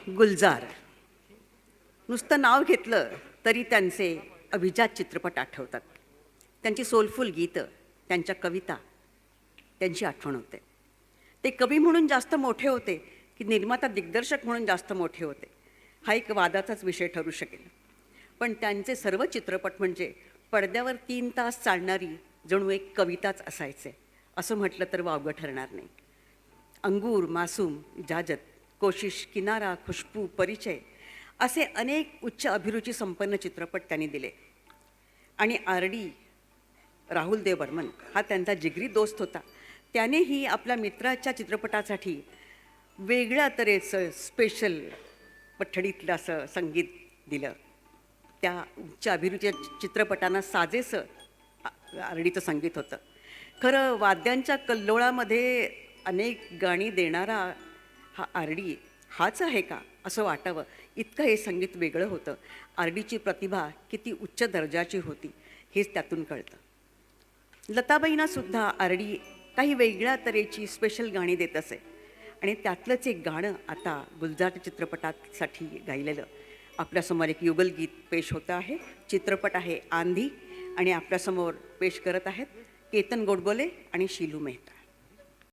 गुलजार. नुसतं नाव घेतलं तरी त्यांचे अभिजात चित्रपट आठवतात. त्यांची सोलफुल गीतं, त्यांच्या कविता, त्यांची आठवण होते. ते कवी म्हणून जास्त मोठे होते की निर्माता दिग्दर्शक म्हणून जास्त मोठे होते, हा एक वादाचाच विषय ठरू शकेल. पण त्यांचे सर्व चित्रपट म्हणजे पडद्यावर 3 तास चालणारी जणू एक कविताच असायचे असं म्हटलं तर वावगं ठरणार नाही. अंगूर, मासूम, इजाजत, कोशिश, किनारा, खुशबू, परिचय असे अनेक उच्च अभिरुची संपन्न चित्रपट त्यांनी दिले. आणि RD राहुल देव बर्मन हा त्यांचा जिगरी दोस्त होता. त्यानेही आपल्या मित्राच्या चित्रपटासाठी वेगळ्या तऱ्हेचं स्पेशल पठडीतलं असं संगीत दिलं. त्या उच्च अभिरुचीच्या चित्रपटांना साजेसं RDचं संगीत होतं. खरं वाद्यांच्या कल्लोळामध्ये अनेक गाणी देणारा हा RD हाच आहे का असं वाटावं, इतकं हे संगीत वेगळं होतं. RDची प्रतिभा किती उच्च दर्जाची होती हेच त्यातून कळतं. लताबाईंनासुद्धा RD काही वेगळ्या तऱ्हेची स्पेशल गाणी देत असे. आणि त्यातलंच एक गाणं आता गुलजार चित्रपटासाठी गायलेलं आपल्यासमोर एक युगलगीत पेश होतं आहे. चित्रपट आहे आंधी आणि आपल्यासमोर पेश करत आहेत केतन गोडबोले आणि शीलू मेहता.